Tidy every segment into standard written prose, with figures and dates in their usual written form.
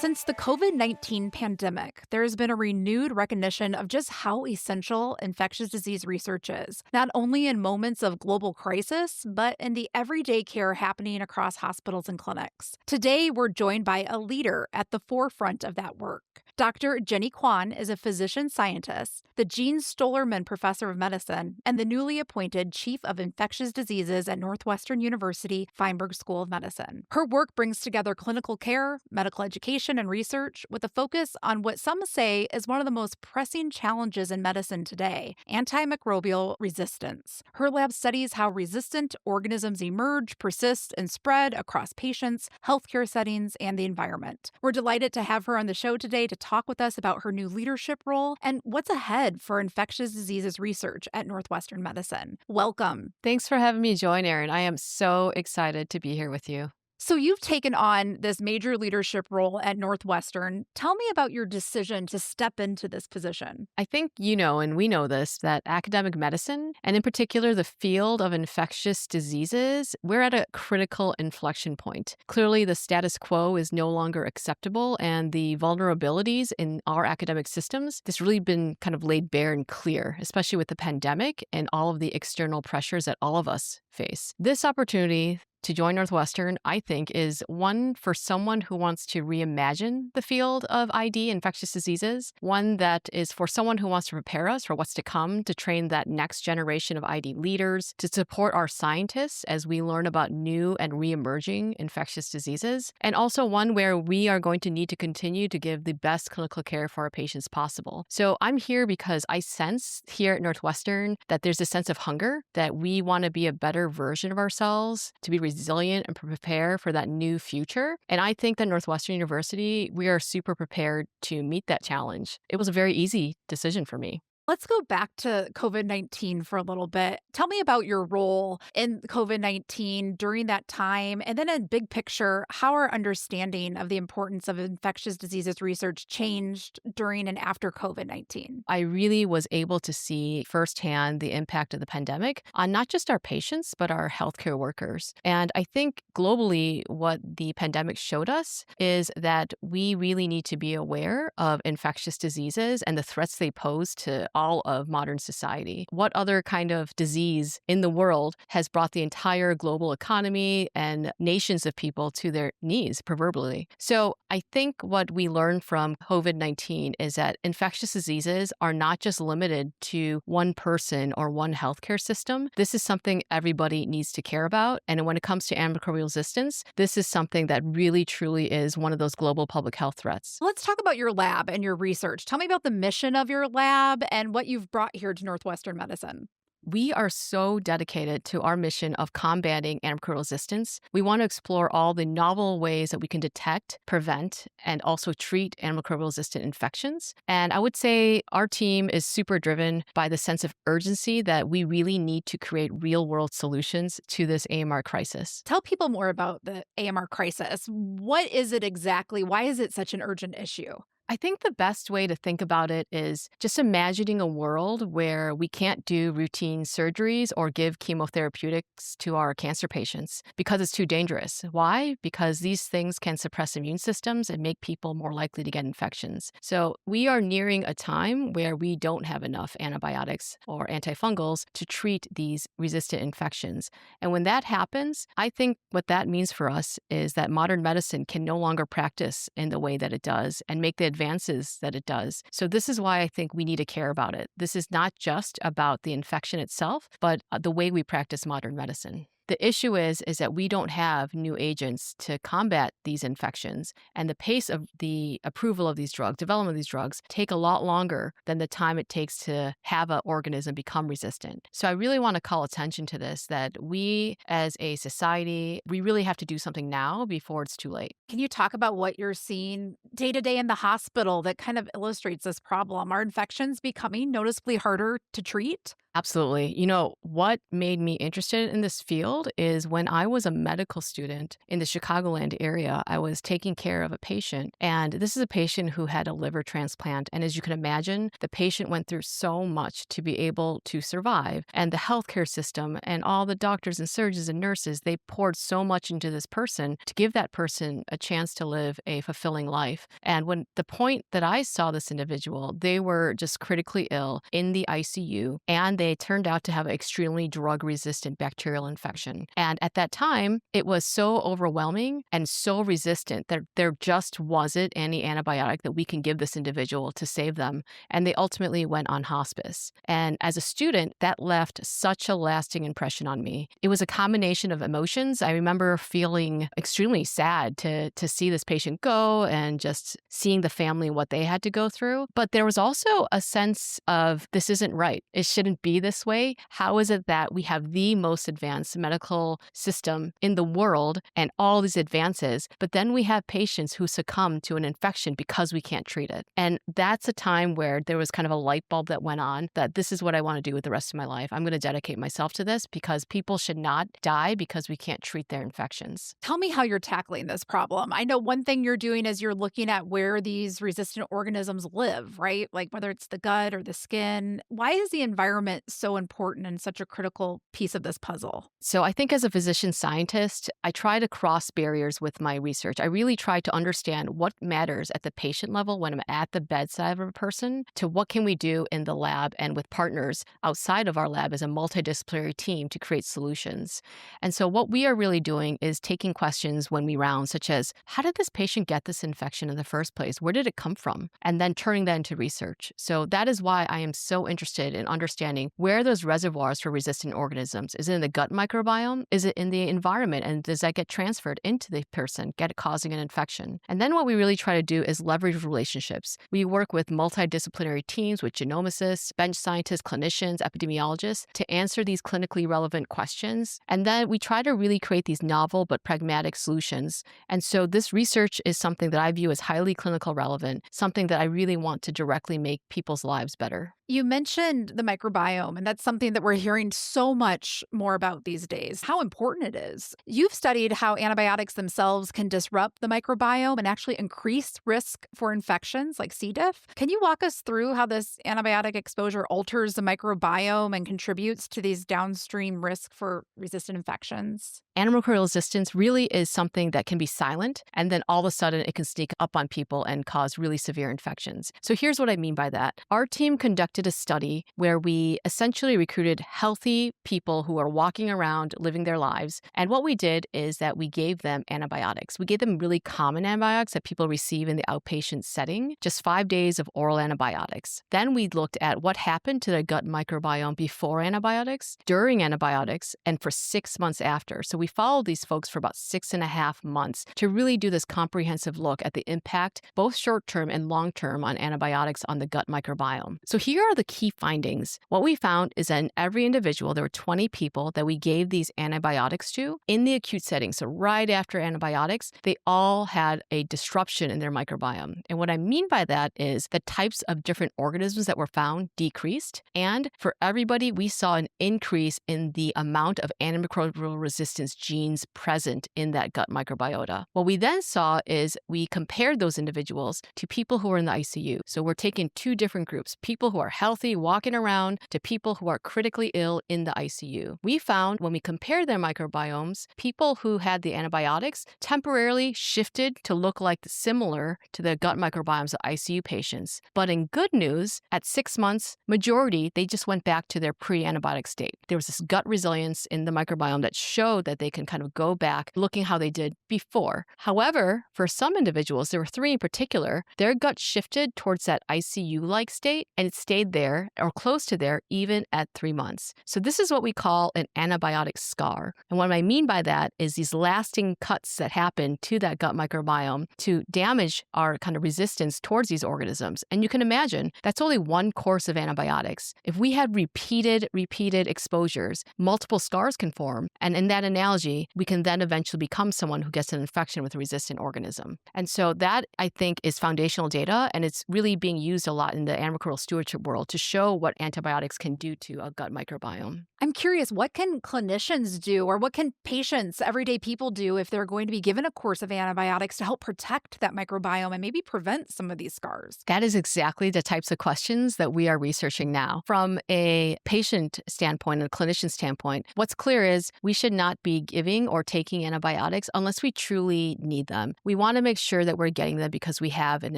Since the COVID-19 pandemic, there has been a renewed recognition of just how essential infectious disease research is, not only in moments of global crisis, but in the everyday care happening across hospitals and clinics. Today, we're joined by a leader at the forefront of that work. Dr. Jennie Kwon is a physician scientist, the Gene Stollerman Professor of Medicine, and the newly appointed Chief of Infectious Diseases at Northwestern University Feinberg School of Medicine. Her work brings together clinical care, medical education, and research with a focus on what some say is one of the most pressing challenges in medicine today: antimicrobial resistance. Her lab studies how resistant organisms emerge, persist, and spread across patients, healthcare settings, and the environment. We're delighted to have her on the show today to talk with us about her new leadership role and what's ahead for infectious diseases research at Northwestern Medicine. Welcome. Thanks for having me join, Erin. I am so excited to be here with you. So, you've taken on this major leadership role at Northwestern. Tell me about your decision to step into this position. I think you know, and we know this, that academic medicine, and in particular the field of infectious diseases, we're at a critical inflection point. Clearly, the status quo is no longer acceptable, and the vulnerabilities in our academic systems, this really been kind of laid bare and clear, especially with the pandemic and all of the external pressures that all of us face. This opportunity to join Northwestern, I think, is one for someone who wants to reimagine the field of ID, infectious diseases, one that is for someone who wants to prepare us for what's to come, to train that next generation of ID leaders, to support our scientists as we learn about new and reemerging infectious diseases, and also one where we are going to need to continue to give the best clinical care for our patients possible. So I'm here because I sense here at Northwestern that there's a sense of hunger, that we want to be a better version of ourselves, to be resilient and prepare for that new future. And I think that Northwestern University, we are super prepared to meet that challenge. It was a very easy decision for me. Let's go back to COVID-19 for a little bit. Tell me about your role in COVID-19 during that time, and then in big picture, how our understanding of the importance of infectious diseases research changed during and after COVID-19. I really was able to see firsthand the impact of the pandemic on not just our patients, but our healthcare workers. And I think globally, what the pandemic showed us is that we really need to be aware of infectious diseases and the threats they pose to all of modern society. What other kind of disease in the world has brought the entire global economy and nations of people to their knees, proverbially? So I think what we learned from COVID-19 is that infectious diseases are not just limited to one person or one healthcare system. This is something everybody needs to care about. And when it comes to antimicrobial resistance, this is something that really, truly is one of those global public health threats. Let's talk about your lab and your research. Tell me about the mission of your lab and what you've brought here to Northwestern Medicine. We are so dedicated to our mission of combating antimicrobial resistance. We want to explore all the novel ways that we can detect, prevent, and also treat antimicrobial resistant infections. And I would say our team is super driven by the sense of urgency that we really need to create real world solutions to this AMR crisis. Tell people more about the AMR crisis. What is it exactly? Why is it such an urgent issue? I think the best way to think about it is just imagining a world where we can't do routine surgeries or give chemotherapeutics to our cancer patients because it's too dangerous. Why? Because these things can suppress immune systems and make people more likely to get infections. So we are nearing a time where we don't have enough antibiotics or antifungals to treat these resistant infections. And when that happens, I think what that means for us is that modern medicine can no longer practice in the way that it does and make the advances that it does. So this is why I think we need to care about it. This is not just about the infection itself, but the way we practice modern medicine. The issue is that we don't have new agents to combat these infections, and the pace of the approval of these drugs, development of these drugs, take a lot longer than the time it takes to have an organism become resistant. So I really want to call attention to this, that we as a society, we really have to do something now before it's too late. Can you talk about what you're seeing day to day in the hospital that kind of illustrates this problem? Are infections becoming noticeably harder to treat? Absolutely. What made me interested in this field is when I was a medical student in the Chicagoland area, I was taking care of a patient. And this is a patient who had a liver transplant. And as you can imagine, the patient went through so much to be able to survive. And the healthcare system and all the doctors and surgeons and nurses, they poured so much into this person to give that person a chance to live a fulfilling life. And when the point that I saw this individual, they were just critically ill in the ICU, and they turned out to have an extremely drug-resistant bacterial infection. And at that time, it was so overwhelming and so resistant that there just wasn't any antibiotic that we can give this individual to save them. And they ultimately went on hospice. And as a student, that left such a lasting impression on me. It was a combination of emotions. I remember feeling extremely sad to see this patient go and just seeing the family and what they had to go through. But there was also a sense of this isn't right. It shouldn't be this way. How is it that we have the most advanced medical system in the world and all these advances, but then we have patients who succumb to an infection because we can't treat it? And that's a time where there was kind of a light bulb that went on that this is what I want to do with the rest of my life. I'm going to dedicate myself to this because people should not die because we can't treat their infections. Tell me how you're tackling this problem. I know one thing you're doing is you're looking at where these resistant organisms live, right? Like whether it's the gut or the skin. Why is the environment so important and such a critical piece of this puzzle? So I think as a physician scientist, I try to cross barriers with my research. I really try to understand what matters at the patient level when I'm at the bedside of a person to what can we do in the lab and with partners outside of our lab as a multidisciplinary team to create solutions. And so what we are really doing is taking questions when we round, such as, how did this patient get this infection in the first place? Where did it come from? And then turning that into research. So that is why I am so interested in understanding where those reservoirs for resistant organisms. Is it in the gut microbiome? Is it in the environment? And does that get transferred into the person, causing an infection? And then what we really try to do is leverage relationships. We work with multidisciplinary teams with genomicists, bench scientists, clinicians, epidemiologists to answer these clinically relevant questions. And then we try to really create these novel but pragmatic solutions. And so this research is something that I view as highly clinical relevant, something that I really want to directly make people's lives better. You mentioned the microbiome, and that's something that we're hearing so much more about these days, how important it is. You've studied how antibiotics themselves can disrupt the microbiome and actually increase risk for infections like C. diff. Can you walk us through how this antibiotic exposure alters the microbiome and contributes to these downstream risk for resistant infections? Antimicrobial resistance really is something that can be silent, and then all of a sudden it can sneak up on people and cause really severe infections. So here's what I mean by that. Our team conducted a study where we essentially recruited healthy people who are walking around living their lives. And what we did is that we gave them antibiotics. We gave them really common antibiotics that people receive in the outpatient setting, just 5 days of oral antibiotics. Then we looked at what happened to their gut microbiome before antibiotics, during antibiotics, and for 6 months after. So we followed these folks for about 6.5 months to really do this comprehensive look at the impact, both short-term and long-term, on antibiotics on the gut microbiome. So here are the key findings. What we found is that in every individual, there were 20 people that we gave these antibiotics to in the acute setting. So right after antibiotics, they all had a disruption in their microbiome. And what I mean by that is the types of different organisms that were found decreased. And for everybody, we saw an increase in the amount of antimicrobial resistance genes present in that gut microbiota. What we then saw is we compared those individuals to people who were in the ICU. So we're taking two different groups, people who are healthy, walking around, to people who are critically ill in the ICU. We found when we compared their microbiomes, people who had the antibiotics temporarily shifted to look like similar to the gut microbiomes of ICU patients. But in good news, at 6 months, majority, they just went back to their pre-antibiotic state. There was this gut resilience in the microbiome that showed that they can kind of go back looking how they did before. However, for some individuals, there were 3 in particular, their gut shifted towards that ICU-like state, and it stayed there or close to there even at 3 months. So this is what we call an antibiotic scar. And what I mean by that is these lasting cuts that happen to that gut microbiome to damage our kind of resistance towards these organisms. And you can imagine that's only one course of antibiotics. If we had repeated exposures, multiple scars can form. And in that analogy, we can then eventually become someone who gets an infection with a resistant organism. And so that, I think, is foundational data, and it's really being used a lot in the antimicrobial stewardship world world to show what antibiotics can do to a gut microbiome. I'm curious, what can clinicians do or what can patients, everyday people do if they're going to be given a course of antibiotics to help protect that microbiome and maybe prevent some of these scars? That is exactly the types of questions that we are researching now. From a patient standpoint and a clinician standpoint, what's clear is we should not be giving or taking antibiotics unless we truly need them. We want to make sure that we're getting them because we have an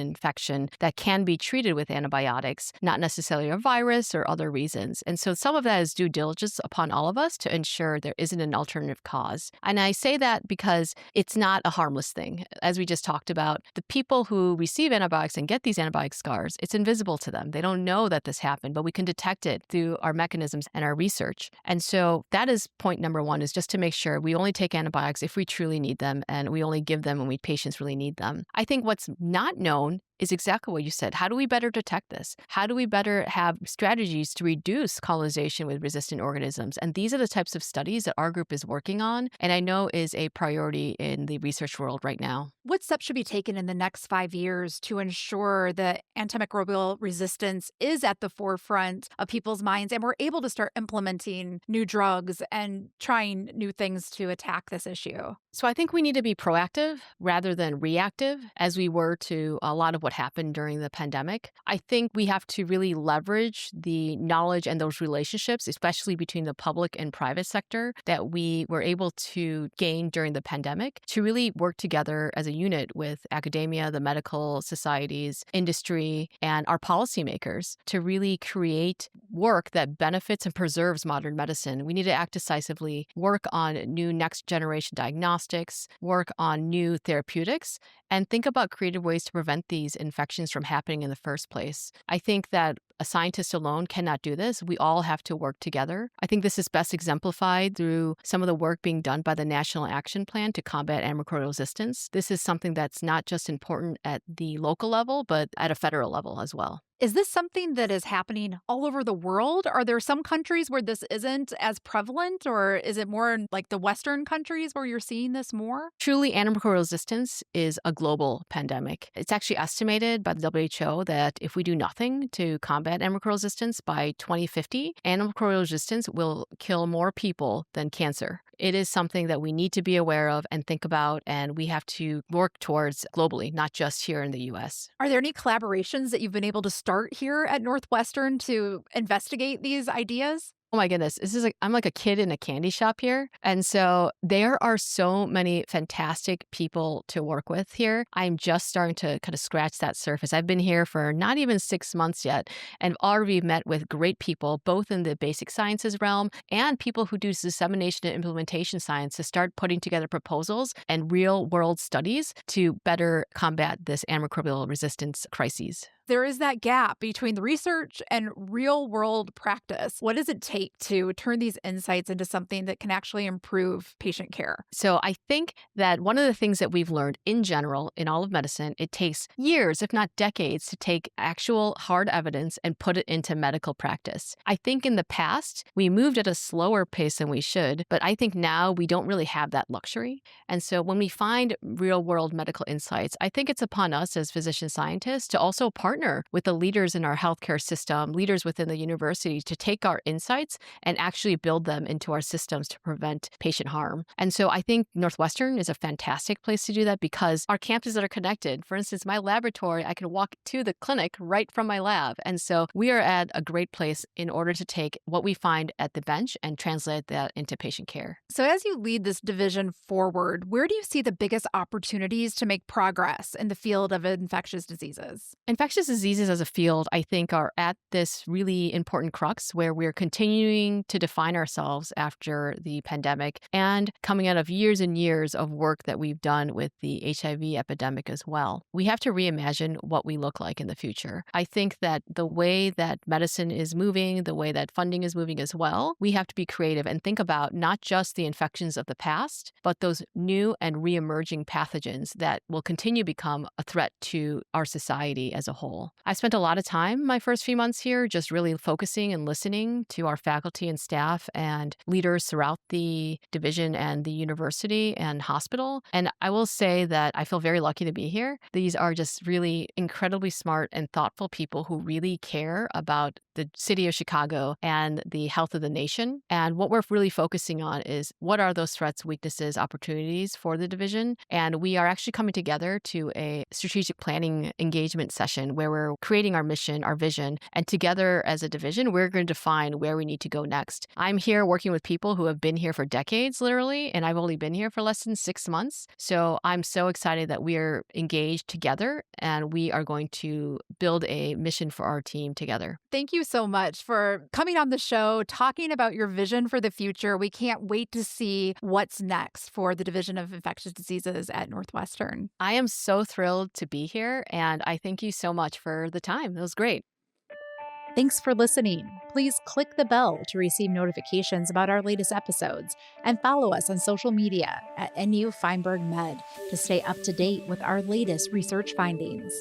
infection that can be treated with antibiotics, not necessarily a virus or other reasons. And so some of that is due diligence upon all of us to ensure there isn't an alternative cause. And I say that because it's not a harmless thing. As we just talked about, the people who receive antibiotics and get these antibiotic scars, it's invisible to them. They don't know that this happened, but we can detect it through our mechanisms and our research. And so that is point number one, is just to make sure we only take antibiotics if we truly need them, and we only give them when patients really need them. I think what's not known is exactly what you said. How do we better detect this? How do we better have strategies to reduce colonization with resistant organisms? And these are the types of studies that our group is working on, and I know is a priority in the research world right now. What steps should be taken in the next 5 years to ensure that antimicrobial resistance is at the forefront of people's minds and we're able to start implementing new drugs and trying new things to attack this issue? So I think we need to be proactive rather than reactive, as we were to a lot of what happened during the pandemic. I think we have to really leverage the knowledge and those relationships, especially between the public and private sector, that we were able to gain during the pandemic to really work together as a unit with academia, the medical societies, industry, and our policymakers to really create work that benefits and preserves modern medicine. We need to act decisively, work on new next generation diagnostics, work on new therapeutics, and think about creative ways to prevent these infections from happening in the first place. I think that a scientist alone cannot do this. We all have to work together. I think this is best exemplified through some of the work being done by the National Action Plan to combat antimicrobial resistance. This is something that's not just important at the local level, but at a federal level as well. Is this something that is happening all over the world? Are there some countries where this isn't as prevalent, or is it more in like the Western countries where you're seeing this more? Truly, antimicrobial resistance is a global pandemic. It's actually estimated by the WHO that if we do nothing to combat antimicrobial resistance by 2050, antimicrobial resistance will kill more people than cancer. It is something that we need to be aware of and think about, and we have to work towards globally, not just here in the US. Are there any collaborations that you've been able to start here at Northwestern to investigate these ideas? Oh my goodness, this is like I'm like a kid in a candy shop here. And so there are so many fantastic people to work with here. I'm just starting to kind of scratch that surface. I've been here for not even 6 months yet and already met with great people, both in the basic sciences realm and people who do dissemination and implementation science to start putting together proposals and real world studies to better combat this antimicrobial resistance crises. There is that gap between the research and real world practice. What does it take to turn these insights into something that can actually improve patient care? So I think that one of the things that we've learned in general in all of medicine, it takes years, if not decades, to take actual hard evidence and put it into medical practice. I think in the past, we moved at a slower pace than we should, but I think now we don't really have that luxury. And so when we find real world medical insights, I think it's upon us as physician scientists to also partner with the leaders in our healthcare system, leaders within the university, to take our insights and actually build them into our systems to prevent patient harm. And so I think Northwestern is a fantastic place to do that because our campuses are connected. For instance, my laboratory, I can walk to the clinic right from my lab. And so we are at a great place in order to take what we find at the bench and translate that into patient care. So, as you lead this division forward, where do you see the biggest opportunities to make progress in the field of infectious diseases? Infectious diseases as a field, I think, are at this really important crux where we're continuing to define ourselves after the pandemic and coming out of years and years of work that we've done with the HIV epidemic as well. We have to reimagine what we look like in the future. I think that the way that medicine is moving, the way that funding is moving as well, we have to be creative and think about not just the infections of the past, but those new and reemerging pathogens that will continue to become a threat to our society as a whole. role. I spent a lot of time my first few months here just really focusing and listening to our faculty and staff and leaders throughout the division and the university and hospital. And I will say that I feel very lucky to be here. These are just really incredibly smart and thoughtful people who really care about the city of Chicago and the health of the nation. And what we're really focusing on is what are those threats, weaknesses, opportunities for the division. And we are actually coming together to a strategic planning engagement session where we're creating our mission, our vision, and together as a division, we're going to define where we need to go next. I'm here working with people who have been here for decades, literally, and I've only been here for less than 6 months. So I'm so excited that we are engaged together and we are going to build a mission for our team together. Thank you so much for coming on the show, talking about your vision for the future. We can't wait to see what's next for the Division of Infectious Diseases at Northwestern. I am so thrilled to be here, and I thank you so much for the time. It was great. Thanks for listening. Please click the bell to receive notifications about our latest episodes and follow us on social media at NU Feinberg Med to stay up to date with our latest research findings.